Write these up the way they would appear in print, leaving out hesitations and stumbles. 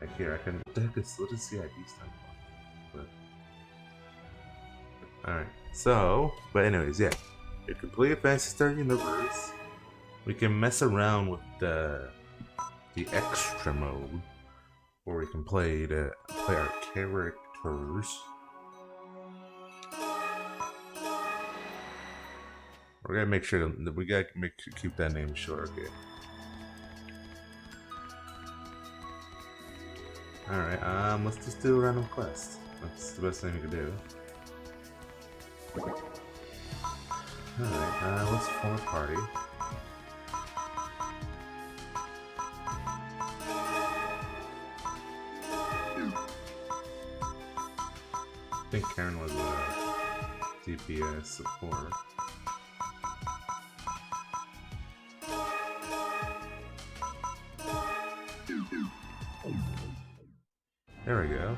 Like here, I can. What the heck is what is CID stand for? Alright, so, but anyways, yeah. We can play a Phantasy Star Universe. We can mess around with the extra mode, where we can play our characters. We're gonna make sure that we gotta keep that name short, okay? Alright, let's just do a random quest. That's the best thing we can do. Alright, let's form a party. I think Karen was a DPS support. There we go.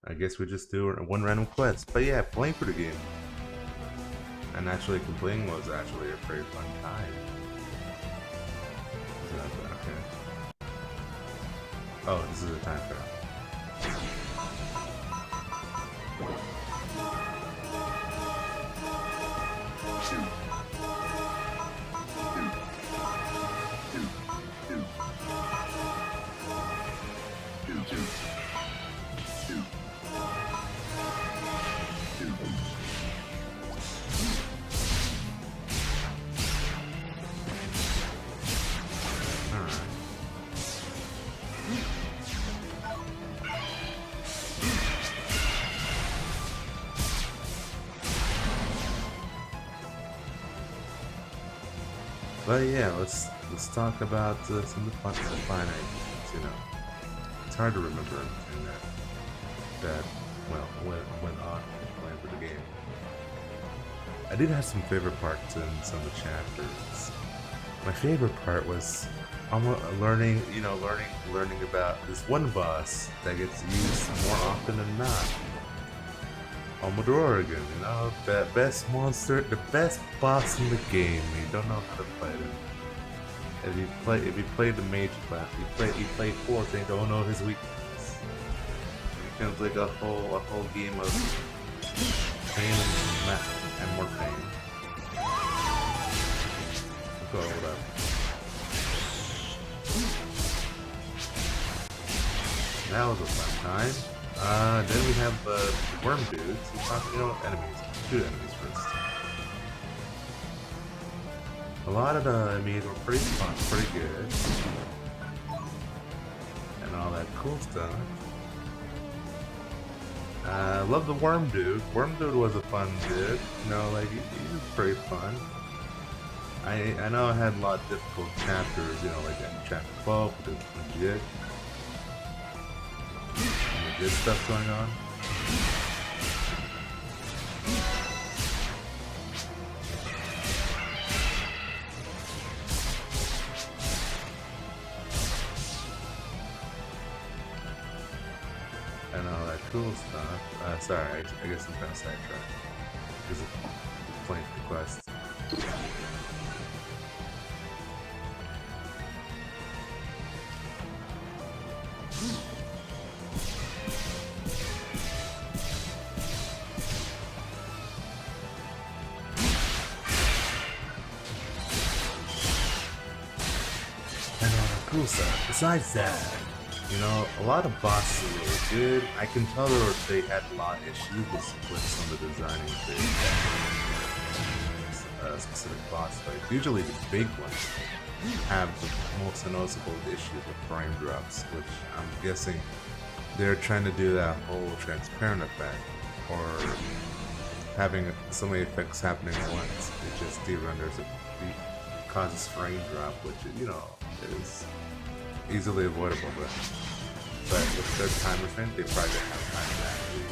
I guess we just do one random quest. But yeah, playing for the game and actually completing was actually a very fun time. Okay. Oh, this is a time fair. But yeah, let's talk about some of the fine items. You know, it's hard to remember everything that went on playing for the game. I did have some favorite parts in some of the chapters. My favorite part was learning about this one boss that gets used more often than not. Oregon, you know, the best monster, the best boss in the game. You don't know how to fight him. If you play the mage class, you play fourth, and you don't know his weakness. It becomes like a whole game of pain and more pain. Go what up. That was a fun time. Then we have the worm dudes. Enemies. Shoot enemies first. A lot of the enemies were pretty fun, pretty good. And all that cool stuff. Love the worm dude. Worm dude was a fun dude. You know, like, he was pretty fun. I know I had a lot of difficult chapters, you know, like in chapter 12, but it was legit. Good stuff going on. And all that cool stuff. Sorry, I guess I'm kind of sidetracked. Because I'm playing the quest. Cool stuff. Besides that, you know, a lot of bosses are really good. I can tell they had a lot of issues with some of the designing of specific boss fights. Usually the big ones have the most noticeable issues with frame drops, which I'm guessing they're trying to do that whole transparent effect, or having so many effects happening at once. It just de-renders it, causes frame drop, which, you know, is easily avoidable, but with their time restraint, they probably don't have time to actually.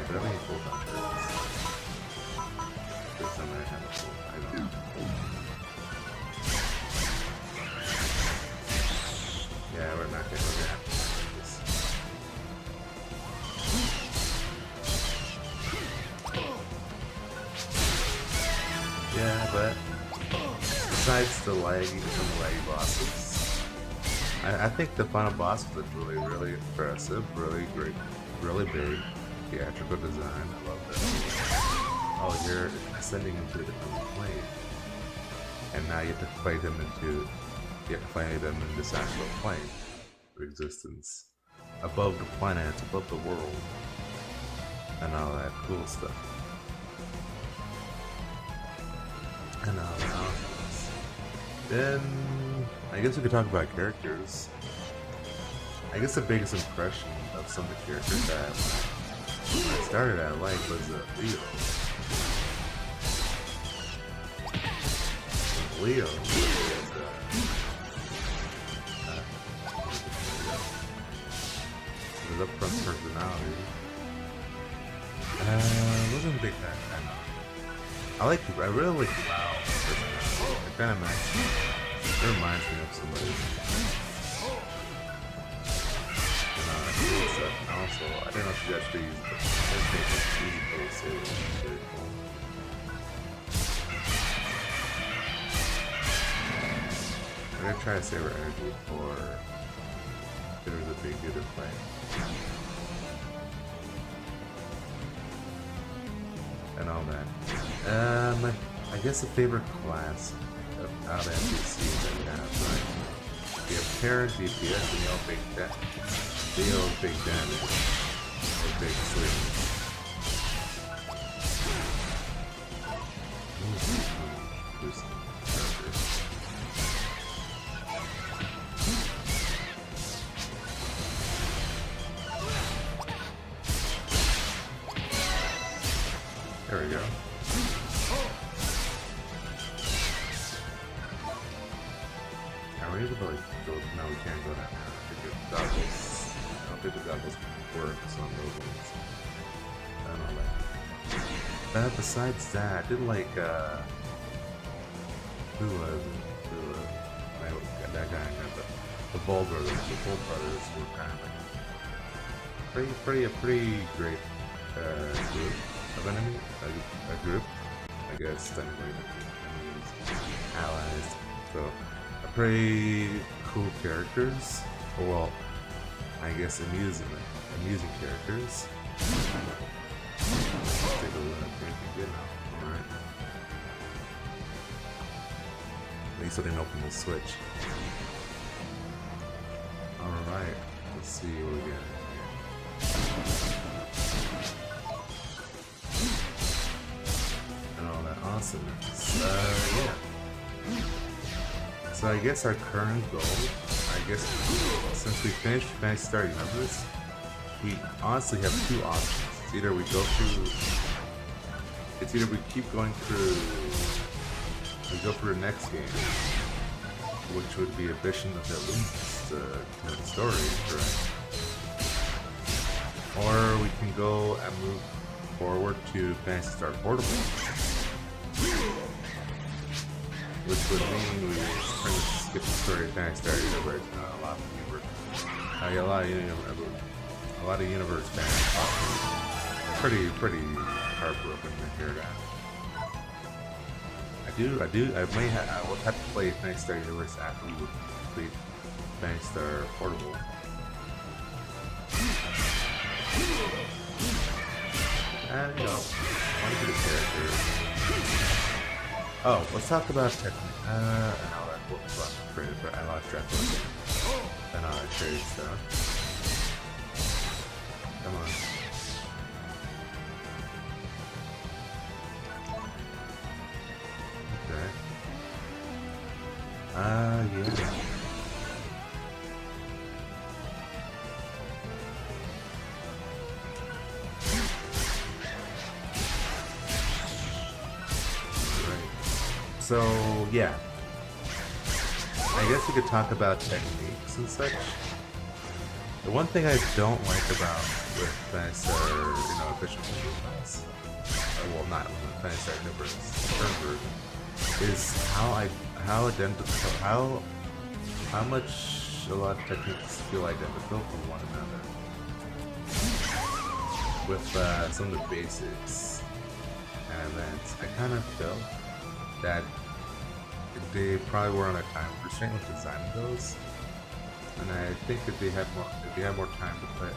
But I think full time turrets. There's some that have a full. I don't know. Yeah, we're not gonna have to do this. besides the laggy bosses, I think the final boss was really impressive, really great, really big, theatrical design. I love that. Oh, you're ascending into a different plane, and now you have to fight them in this actual plane of existence, above the planets, above the world, and all that cool stuff. And all that awesomeness. Then I guess we could talk about characters. I guess the biggest impression of some of the characters that when I started out like was Leo. Leo was upfront personality. Wasn't a big fan. I really like Lao personality. It kind of reminds me of somebody. And also, I don't know if you guys use but it's really cool. I'm gonna try to save our energy for there's a big good to play. And all that. I guess a favorite class out of NPC that we have, right? We have Terran DPS, and they all big damage, or big swing. There we go. Are we able to like go? No, we can't go down there. I think the goggles. I don't think the goggles work on those ones. I don't know that. Besides that, I did like who was that guy? The Bull Brothers. The Bull Brothers were kind of like a pretty great group of enemy, a group, I guess, technically enemies, allies, so pretty cool characters, or well, I guess amusing characters. Let's take a look at anything good now, alright. At least I didn't open the switch. Alright, let's see what we got. Awesomeness. Yeah. So I guess our current goal, since we finished Phantasy Star Universe, we honestly have two options. It's either we keep going through, we go for the next game, which would be a Vision of the story, correct? Or we can go and move forward to Phantasy Star Portable, which would mean we kind of skip the story of Phantasy Star Universe. A lot of universe fans pretty heartbroken to hear that. I will have to play Phantasy Star Universe after we would complete Phantasy Star Portable. And one of the characters. Oh, let's talk about technique. And all that cool stuff. I lost track of it. And all that trade stuff. Come on. Okay. Yeah. So, yeah. I guess we could talk about techniques and such. The one thing I don't like about with Phantasy Star, official class, well, not with Phantasy Star Universe, current version, is how much a lot of techniques feel identical from one another. With some of the basics and events, I kind of felt that they probably were on a time restraint with designing those, and I think if they had more time to put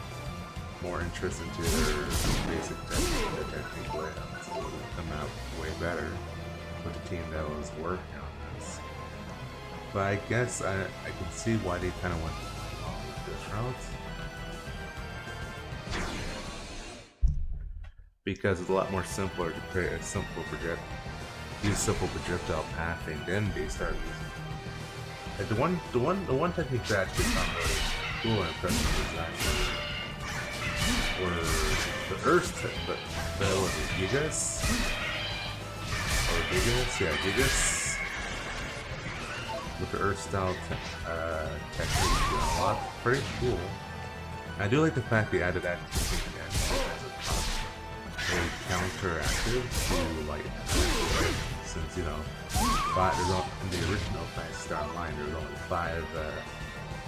more interest into their basic technique, their technique layouts, it would have come out way better with the team that was working on this. But I guess I can see why they kind of went along with this route, because it's a lot more simpler to create a simple projectile pathing. Then they start using like the one technique that actually found really cool and impressive design were the Earth, but was it Gigas? Or Gigas? Yeah, Gigas. With the Earth style technique, you know, a lot pretty cool. I do like the fact they added that technique as a counteractive to like, since you know, in the original Phantasy Star Online there was only 5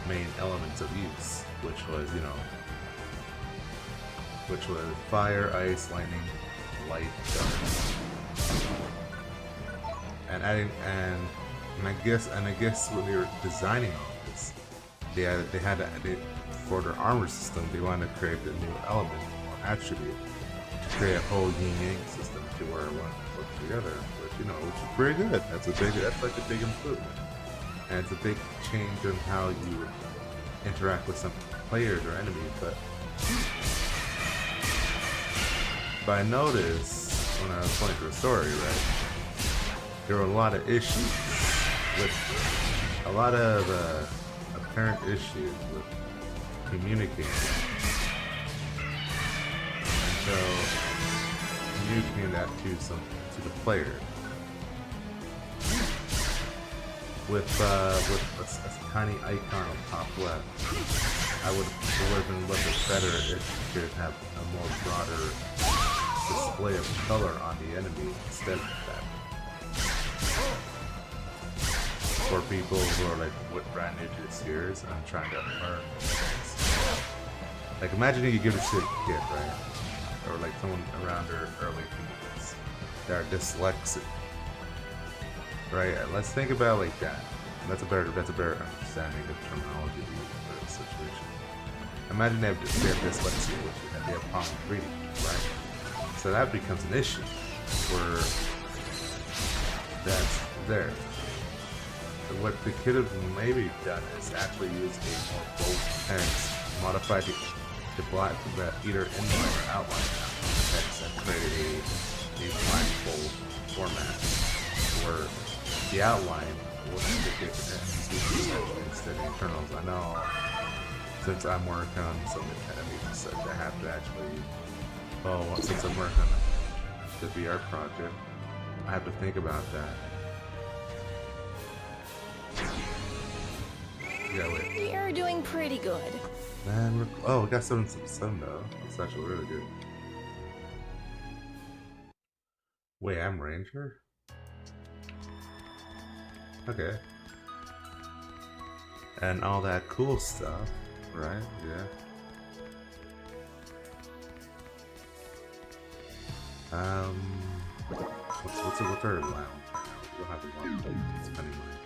main elements of use, which was fire, ice, lightning, light, dark. And I guess when they were designing all this, for their armor system they wanted to create a new element or attribute to create a whole yin-yang system to where one work together, which is pretty good. That's like a big improvement, and it's a big change in how you interact with some players or enemies. But I noticed when I was playing through the story, right, there were a lot of issues with apparent issues with communicating. And so communicating that to the player with a tiny icon on top left. It would have been a little bit better if you could have a more broader display of color on the enemy instead of that. For people who are like brand new to the series and trying to learn things. Like imagine you give this to a kid, right? Or like someone around their early teens that are dyslexic. Right? Let's think about it like that. That's a better understanding of terminology to use for this situation. Imagine they have dyslexia, they have problem reading, right? So that becomes an issue where that's there. What the kid have maybe done is actually use a more bold text, modified the black either inline or outline text, and created a black bold format where the outline will indicate the instead of internals. I know since I'm working on some enemies and such, I have to actually since I'm working on the VR project, I have to think about that. Yeah, wait. You're doing pretty good. Man, we got some sun though. That's actually really good. Wait, I'm Ranger? Okay. And all that cool stuff, right? Yeah. What's our allowance? We'll have to watch it's penny money.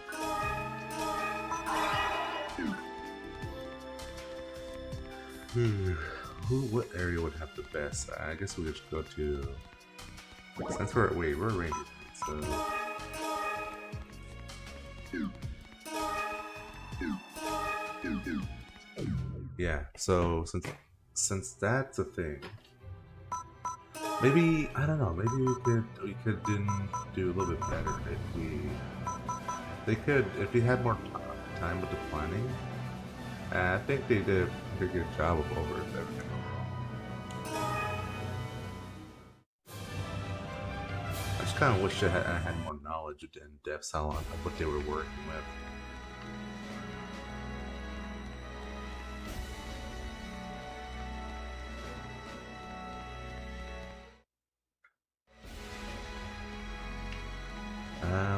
What area would have the best? I guess we should go to. Since we're Ranger, so. Yeah. So since that's a thing, maybe I don't know. Maybe we could do a little bit better if we had more time with the planning. I think they did a pretty good job of everything overall. I just kind of wish I had more knowledge and depth on what they were working with.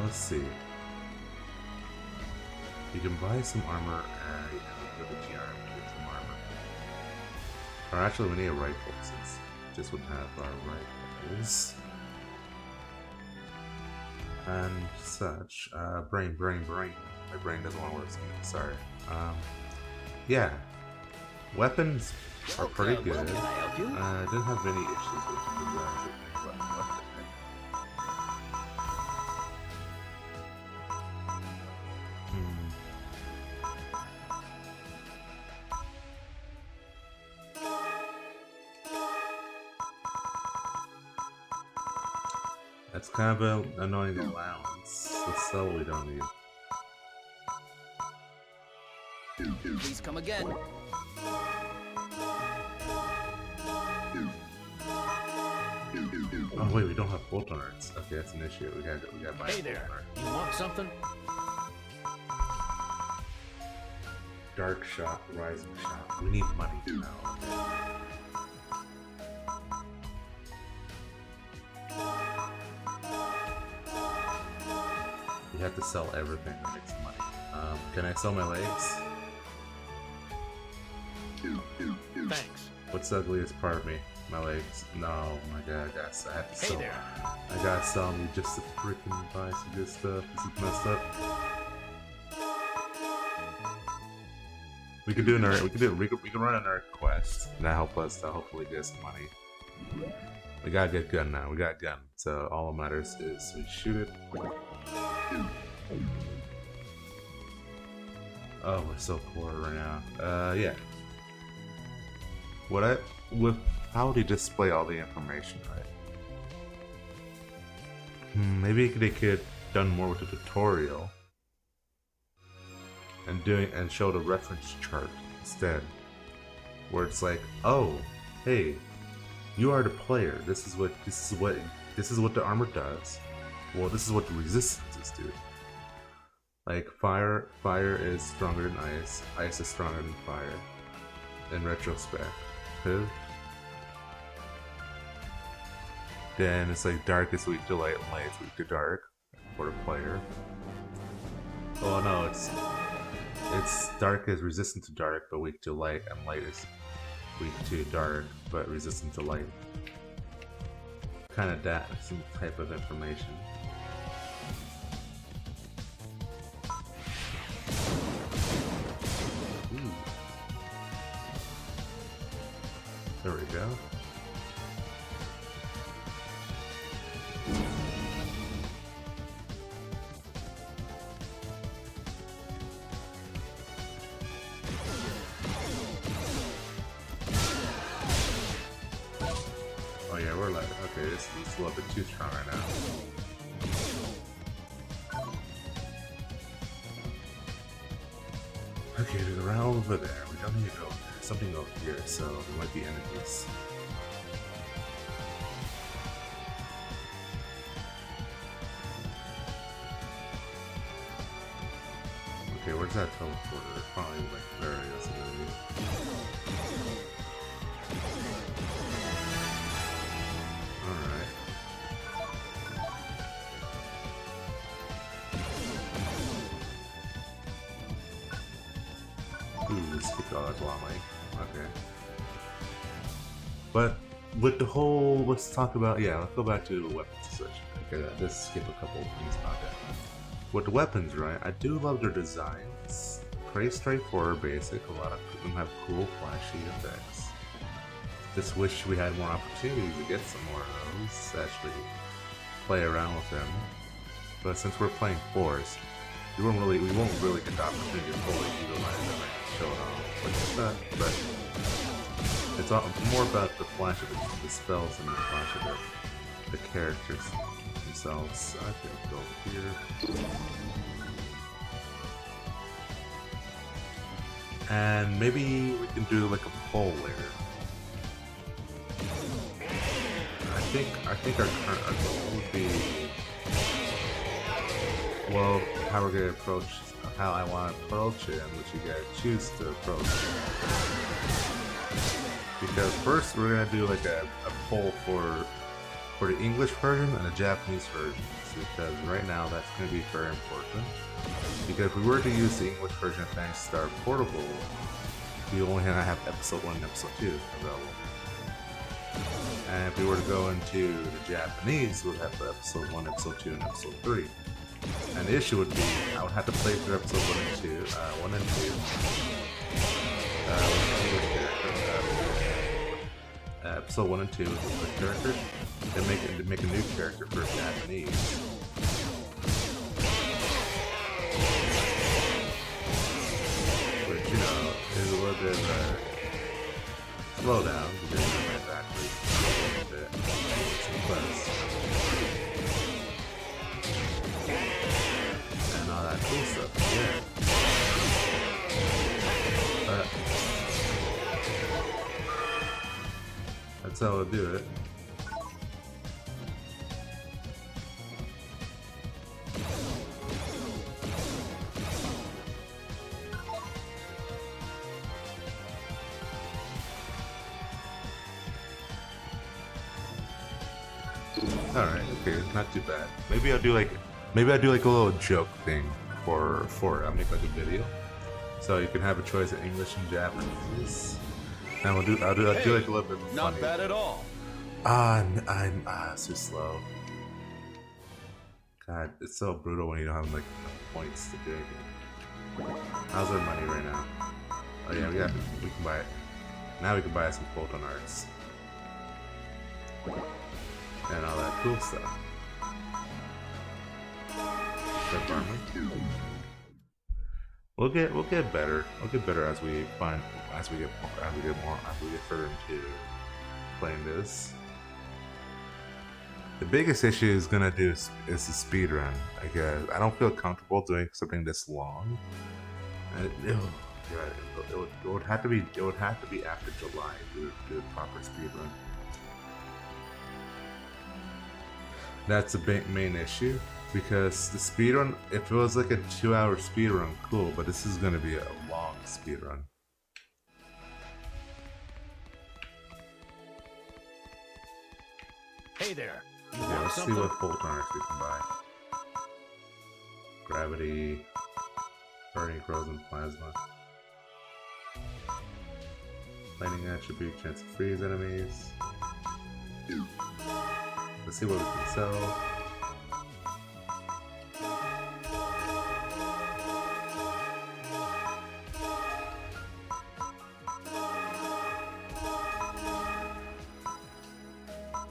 Let's see. You can buy some armor and with the GR to get some armor. Or actually, we need a rifle since this would have our rifles. and such. Brain. My brain doesn't want to work. Sorry. Yeah. Weapons are pretty good. Well, can I help you? I didn't have any issues with the weapon. That's kind of an annoying allowance. The cell we don't need. Please come again. Oh wait, we don't have bolt arts. Okay, that's an issue. We got buy Hey a there. bolt art. You want something? Dark shot, rising shot. We need money now. We have to sell everything to make some money. Can I sell my legs? Thanks. What's the ugliest part of me? My legs. No, my god, I have to sell. Hey there. I gotta sell me just to freaking buy some good stuff. This is messed up. We can do another. We can run another quest and that help us to hopefully get some money. We got a good gun now. We got a gun. So all that matters is we shoot it. Oh, we're so poor right now. Yeah. How would he display all the information, right? Maybe they could have done more with the tutorial and show the reference chart instead, where it's like, oh, hey, you are the player. This is what the armor does. Well, this is what the resistances do. Like fire is stronger than ice. Ice is stronger than fire. In retrospect, then it's like dark is weak to light and light is weak to dark for the player. Oh no, it's dark is resistant to dark but weak to light, and light is weak to dark but resistant to light. Kind of that, some type of information. Ooh. There we go. Oh yeah, we're like, okay, this is a little bit too strong right now. Okay, there's a round over there. We don't need to go there. Something over here, so there might be enemies. Okay, where's that teleporter? Probably like various enemies. Alright. Ooh, let's skip all that llama. Okay. But with the whole, let's talk about, yeah, let's go back to the weapons section. Okay, let's skip a couple of things about that. With the weapons, right, I do love their designs. Pretty straightforward, basic. A lot of them have cool, flashy effects. Just wish we had more opportunities to get some more of those, to actually play around with them. But since we're playing Force, we won't really get the opportunity to fully utilize them and show it off. Which is not, but it's more about the flash of the spells and the flash of the characters themselves. I think go here. And maybe we can do like a poll later. I think our goal would be, well, how we're gonna approach, how I want to approach it, and which you guys choose to approach it. Because first we're gonna do like a poll for the English version and the Japanese version, because right now that's gonna be very important. Because if we were to use the English version of Phantasy Star Portable, we only have episode 1 and episode 2 available. And if we were to go into the Japanese, we'd have episode 1, episode 2, and episode 3. And the issue would be, I would have to play through episode 1 and 2, episode 1 and 2 with the character, then make a new character for Japanese. Which, you know, is a little bit of a slowdown because I might actually a little bit some quests and all that cool stuff. Yeah. But that's how we'll do it. Alright, okay, not too bad. Maybe I'll do like a little joke thing for it. I'll make like a video. So you can have a choice of English and Japanese. And I'll do like a little bit funny. Not bad at all. I'm so slow. God, it's so brutal when you don't have like enough points to do anything. How's our money right now? Oh yeah, we can buy it. Now we can buy some Photon Arts. And all that cool stuff. Step armor. We'll get better. We'll get better as we get further into playing this. The biggest issue is the speed run. I guess I don't feel comfortable doing something this long. And it would have to be after July to do a proper speed run. That's the main issue, because the speedrun, if it was like a 2-hour speedrun, cool, but this is going to be a long speedrun. Hey there. Yeah, let's see what Photon Arts we can buy. Gravity, burning crows and plasma. Lightning attribute, chance to freeze enemies. Let's see what we can sell.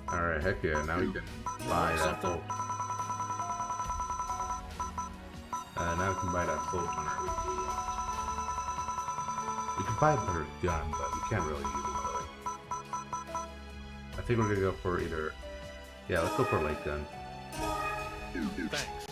Alright, heck yeah, now we can buy that bolt. Now we can buy that bolt on our weekly watch. We can buy a better gun, but we can't really use it really. I think we're gonna go for either... Yeah, let's go for a light gun. Thanks.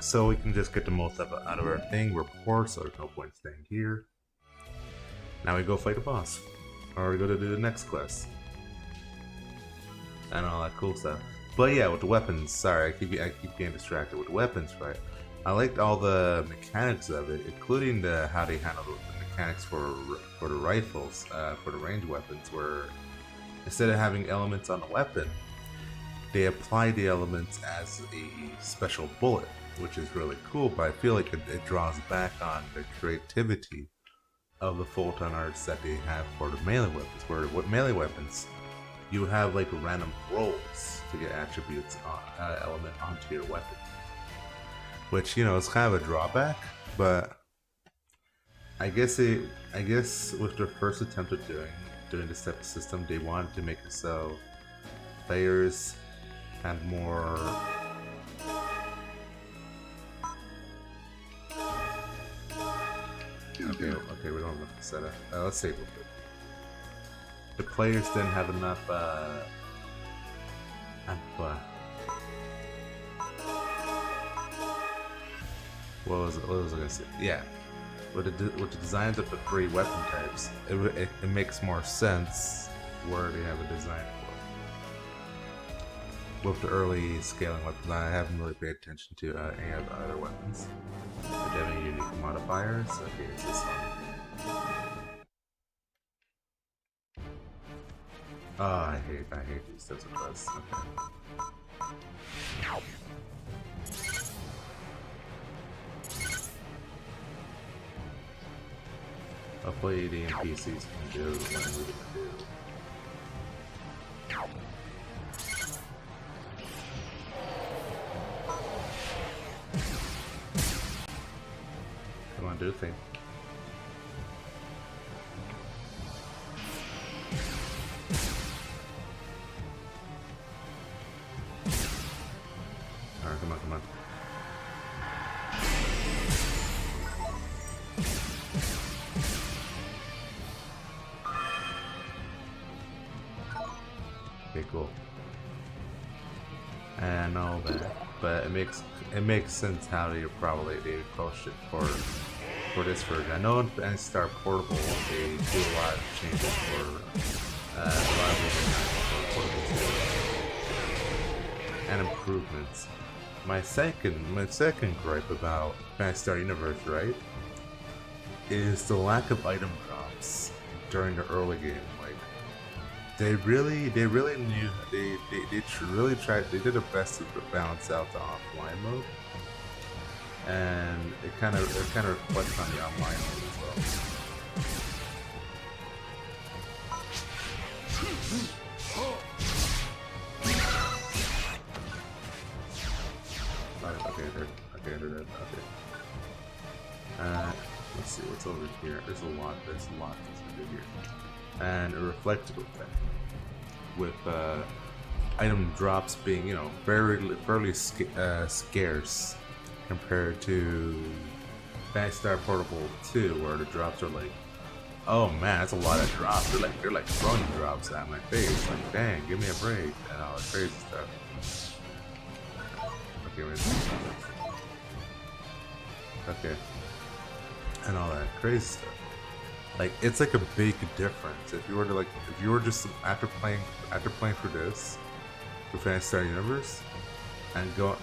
So we can just get the most out of our thing. We're poor, so there's no point staying here. Now we go fight a boss. Or we go to do the next quest. And all that cool stuff. But yeah, with the weapons, sorry, I keep getting distracted with the weapons, right? I liked all the mechanics of it, including how they handle the mechanics for the rifles, for the ranged weapons, where instead of having elements on the weapon, they apply the elements as a special bullet, which is really cool, but I feel like it draws back on the creativity of the Photon Arts that they have for the melee weapons, where with melee weapons, you have like random rolls to get attributes element onto your weapon, which, you know, is kind of a drawback, but I guess with their first attempt at doing this type of system, they wanted to make it so players had more okay, we don't have enough to set up. Let's save real quick. The players didn't have enough, what was I gonna say? Yeah, with the designs of the 3 weapon types, it makes more sense where they have a design for. With the early scaling weapons, I haven't really paid attention to any of the other weapons. Do you have any unique modifiers? Okay, it's this one. Oh, I hate these types of quests. Okay. Hopefully the NPCs can do what we can do. Come on, do the thing. Alright, come on, come on. Okay, cool. And all that, but it makes sense how they approached it for this version. I know in Phantasy Star Portable they do a lot of changes for Portable 2 and improvements. My second gripe about Phantasy Star Universe, right, is the lack of item drops during the early game. Like they really knew they really tried. They did their best to balance out the offline mode, and it kind of reflects on the online mode as well. Okay, they're dead. Okay. Let's see what's over here. There's a lot that's over here. And a reflective effect with item drops being, you know, fairly scarce compared to Phantasy Star Portable 2, where the drops are like, oh man, that's a lot of drops. They're like throwing drops at my face. Like, dang, give me a break and all that crazy stuff. Okay, and all that crazy stuff. Like, it's like a big difference. If you were just after playing through this, for Phantasy Star Universe, and going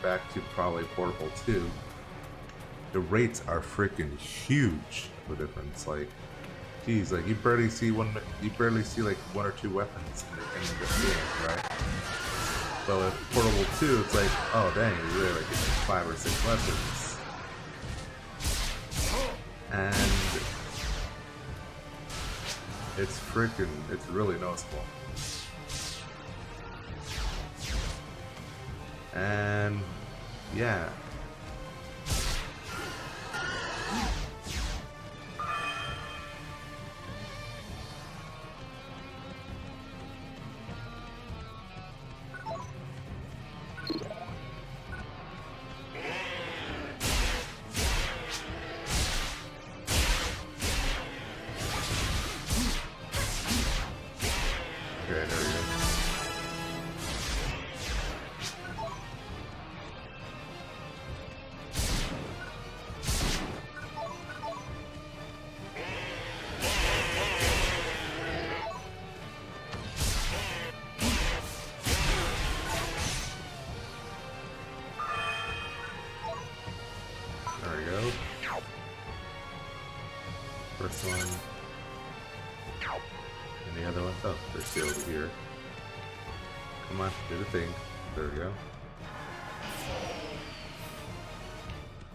back to probably Portable 2, the rates are freaking huge. The difference, like, geez, like you barely see like one or two weapons in this game, right? But with Portable 2, it's like, oh dang, you really like getting 5 or 6 weapons. And it's really noticeable. And yeah. First one. And the other one. Oh, they're still over here. Come on, do the thing. There we go.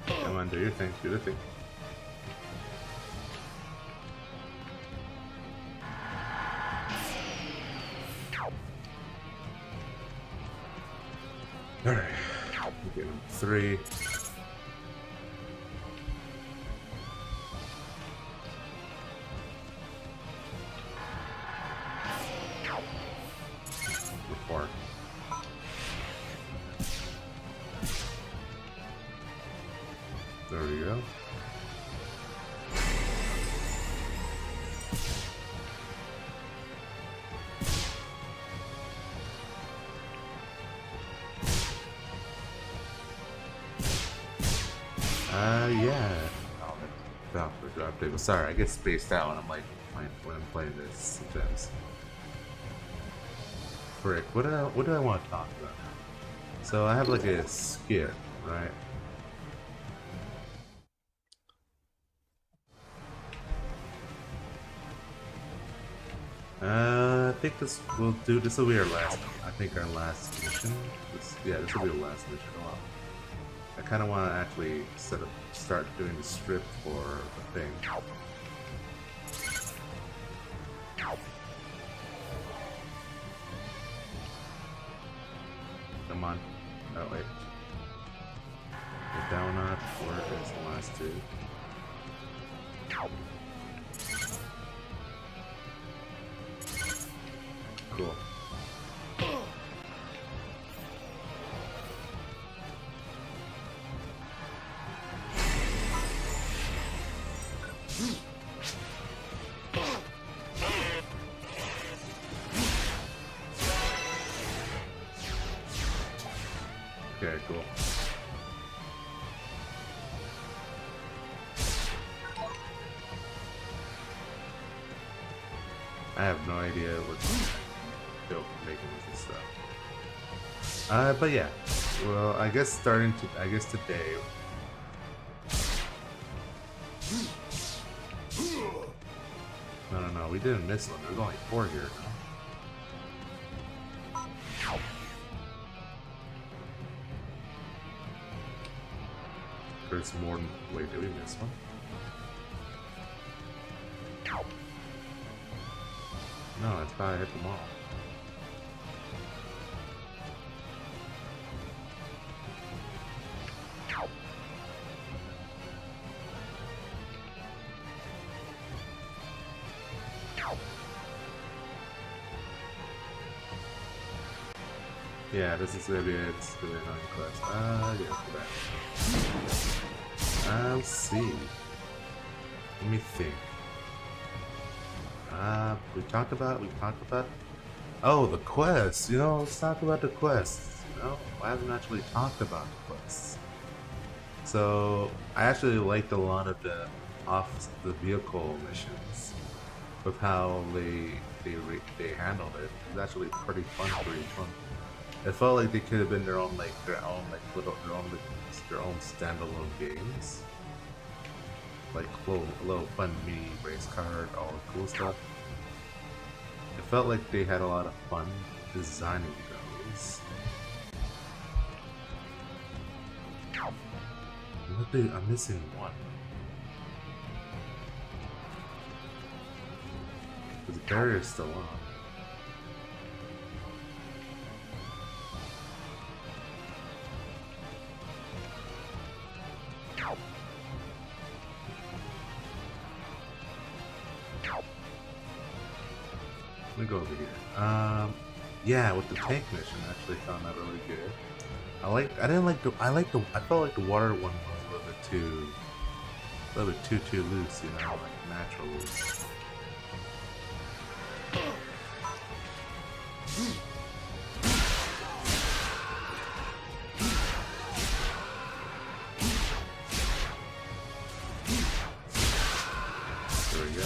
Come on, do your thing. Do the thing. Alright. Get him 3. There we go. Yeah. Oh, that's the drop table. Sorry, I get spaced out when I'm playing this sometimes. Frick, what do I want to talk about? So I have like a skit, right? I think this will do. This will be our last. I think our last mission. This will be the last mission. Wow. I kind of want to actually start doing the strip for the thing. Come on. Oh wait. Get down notch. Where is the last two? Cool. Okay, cool. I have no idea what's making this stuff. But yeah. Well, I guess today. No, we didn't miss one. There's only 4 here. There's more than... Wait, did we miss one? No, I thought I hit them all. Yeah, this is gonna be an annoying quest. Yeah, go back. Let's see. Let me think. We talked about. Oh, the quests. You know, let's talk about the quests. You know, I haven't actually talked about the quests. So I actually liked a lot of the vehicle missions, with how they handled it. It was actually pretty fun for each one. It felt like they could have been their own standalone games, like little fun mini race card, all the cool stuff. It felt like they had a lot of fun designing those. I'm missing one. The barrier's still on. Let me go over here. Yeah, with the tank mission, I actually found that really good. I felt like the water one was a little bit too loose, you know, like natural loose. There we go.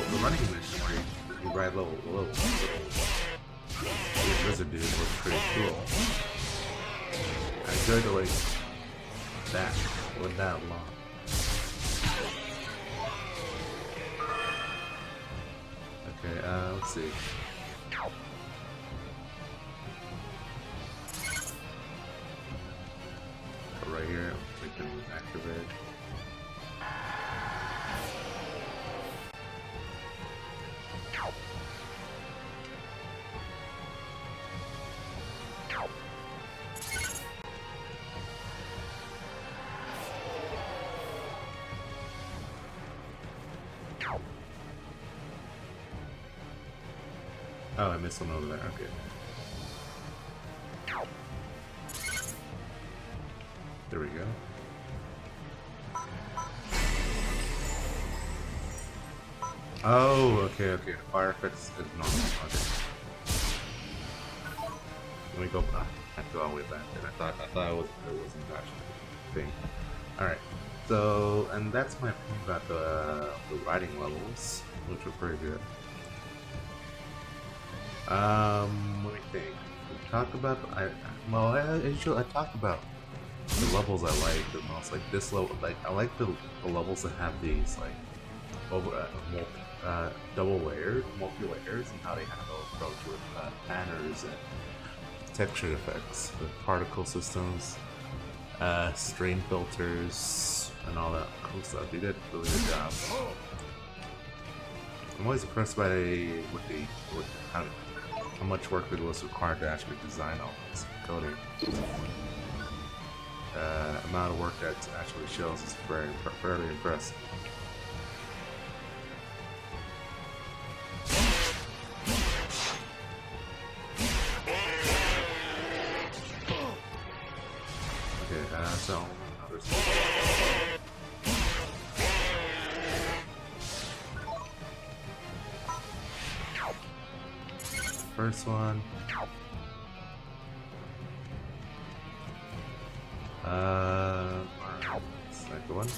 The running mission where you ride little lizard dude was pretty cool. I enjoyed the way that wasn't that long. Okay, let's see. Go right here, we can activate. Oh, I missed one over there. Okay. There we go. Oh, okay. Fire effects is normal. Okay. Let me go back. I have to go all the way back there. I thought it wasn't actually a thing. Alright. So, and that's my opinion about the riding levels, which were pretty good. Let me think. We talked about I talked about the levels I like the most. Like this level, like I like the levels that have these like over double layered, multi layers, and how they handle approach with banners and texture effects, with particle systems, stream filters, and all that cool stuff. They did a really good job. I'm always impressed by with how much work it was required to actually design all this coding. Amount of work that actually shows is fairly impressive. Okay, so first one. Second one.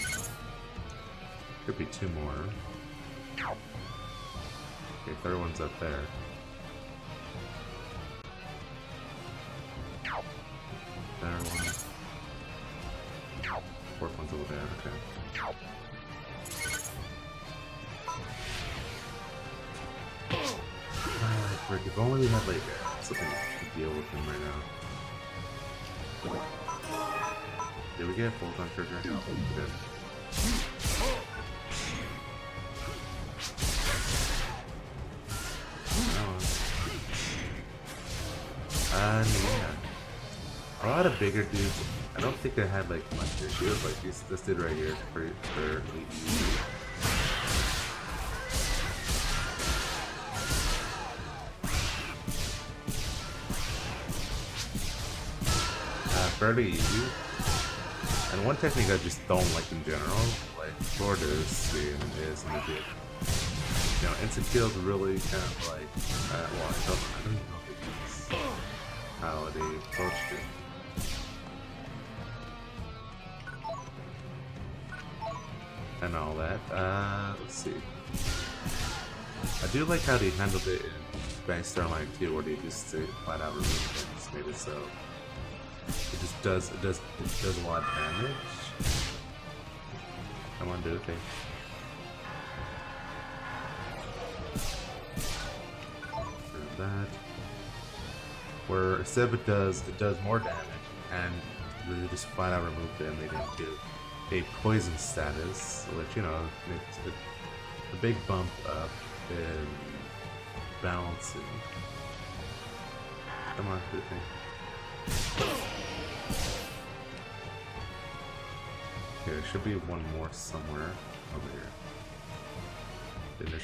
Could be two more. Okay, third one's up there. Third one. Fourth one's over there, okay. Frick, if only we had like something to deal with him right now. Did we get full on trigger? No, we did. Yeah. A lot of bigger dudes. I don't think they had like much issues. Like this dude right here for elite easy. Fairly easy. And one technique I just don't like in general, like for this game, is legit. You know, instant kills really kind of like, well, I don't even know if it's how they approached it. And all that. Let's see. I do like how they handled it in Phantasy Star Line 2, where they just flat out removed it and just made it so it just does a lot of damage. Come on, do the thing. That. Where instead it does more damage, and they just flat out removed it and they didn't do a poison status, which, you know, makes a big bump up in balancing. Come on, do the thing. Okay, there should be one more somewhere over here. Then there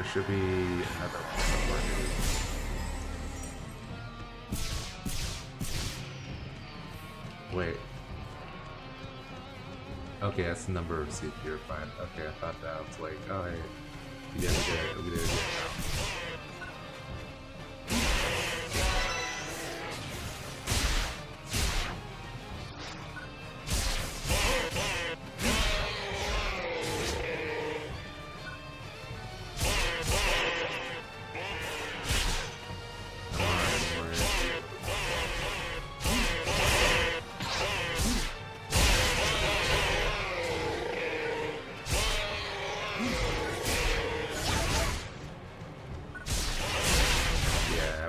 should be another one somewhere here. Wait. Okay, that's the number of received purified. Okay, I thought that was like, oh hey, we did it, we did it now.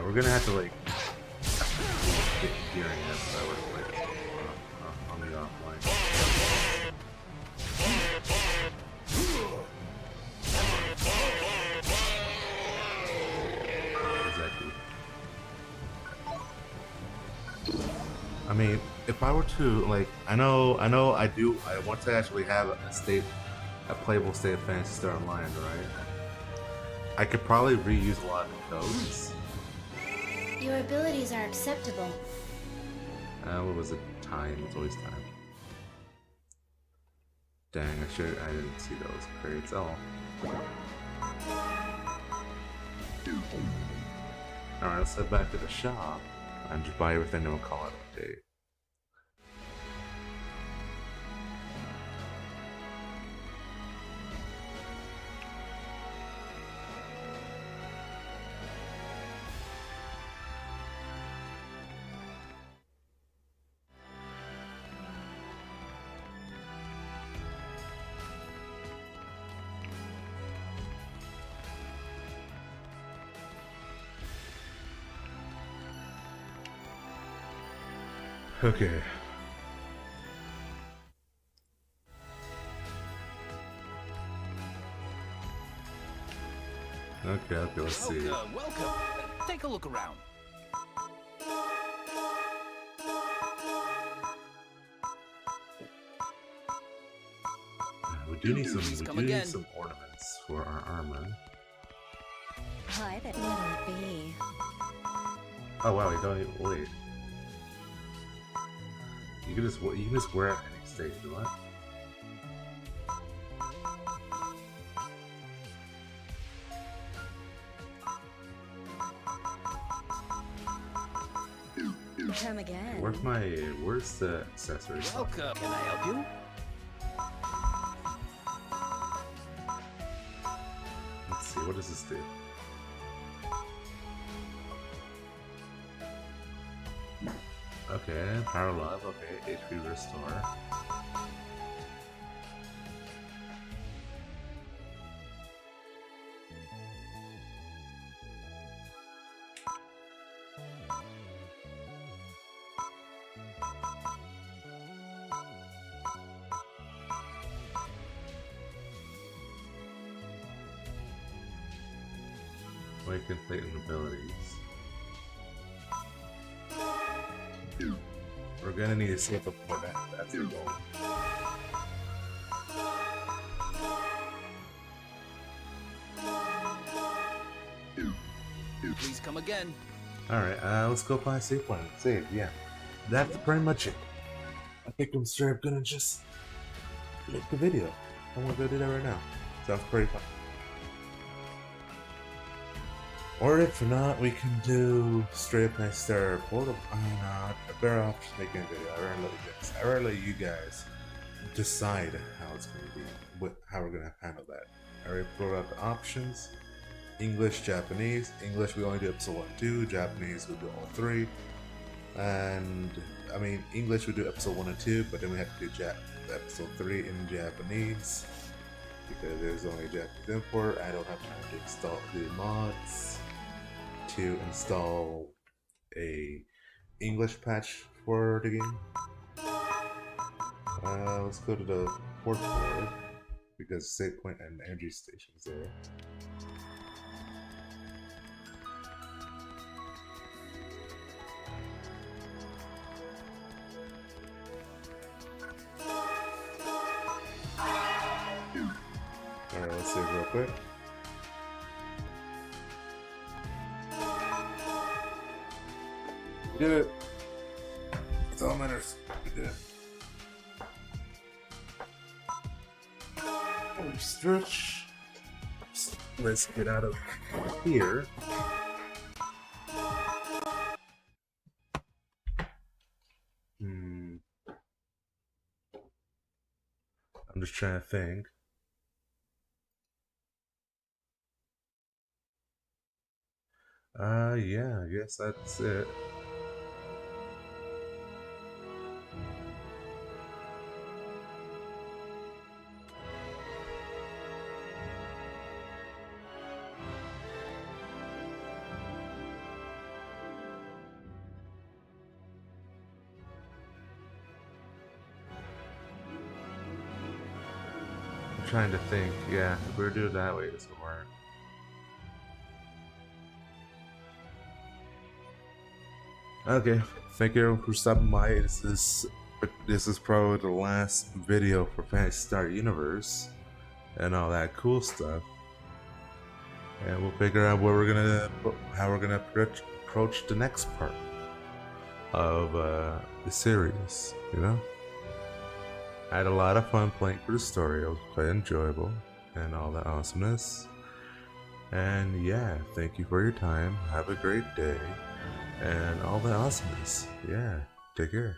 We're gonna have to like get gearing up so I would like on the offline. Exactly. I mean, if I were to like, I want to actually have a playable state of Phantasy Star Online, right? I could probably reuse a lot of the codes. Your abilities are acceptable. What was it? Time. It's always time. Dang, I didn't see those crates. Oh. Alright, let's head back to the shop and just buy everything and we'll call it a day. Okay. Okay, let's see. Welcome, welcome. Take a look around. We do need Please come need again. some ornaments for our armor. Hi there. Little bee. Oh wow, we don't even wait. You can just wear it at any stage, you know what? Come again. Where's the accessories? Welcome. Can I help you? Let's see, what does this do? Okay, power love, okay, HP restore. Awaken Titan abilities. We're gonna need to save up for that. That's the goal. Please come again. Alright, let's go find a save point. Save, yeah. That's pretty much it. I think I'm straight up gonna just make the video. I'm gonna go do that right now. Sounds pretty fun. Or if not, we can do straight up Phantasy Star Portal. A better off just making a video. I rather let you guys decide how it's gonna be, how we're gonna handle that. I already put out the options. English, Japanese. English we only do episode 1 and 2. Japanese we do all 3. And I mean English we do episode 1 and 2, but then we have to do episode 3 in Japanese because there's only a Japanese import. I don't have time to install the mods to install a English patch for the game. Let's go to the fourth floor because save point and energy station is there. Alright, let's save real quick. We did it! It's all that matters. We did it. Oh, stretch. Let's get out of here. I'm just trying to think. Yeah, I guess that's it. I'm trying to think. Yeah, if we were to do it that way, this would work. Okay, thank you everyone for stopping by. This is probably the last video for Phantasy Star Universe and all that cool stuff. And we'll figure out how we're gonna approach the next part of the series. You know, I had a lot of fun playing through the story. It was quite enjoyable and all that awesomeness. And yeah, thank you for your time. Have a great day. And all the awesomeness. Yeah, take care.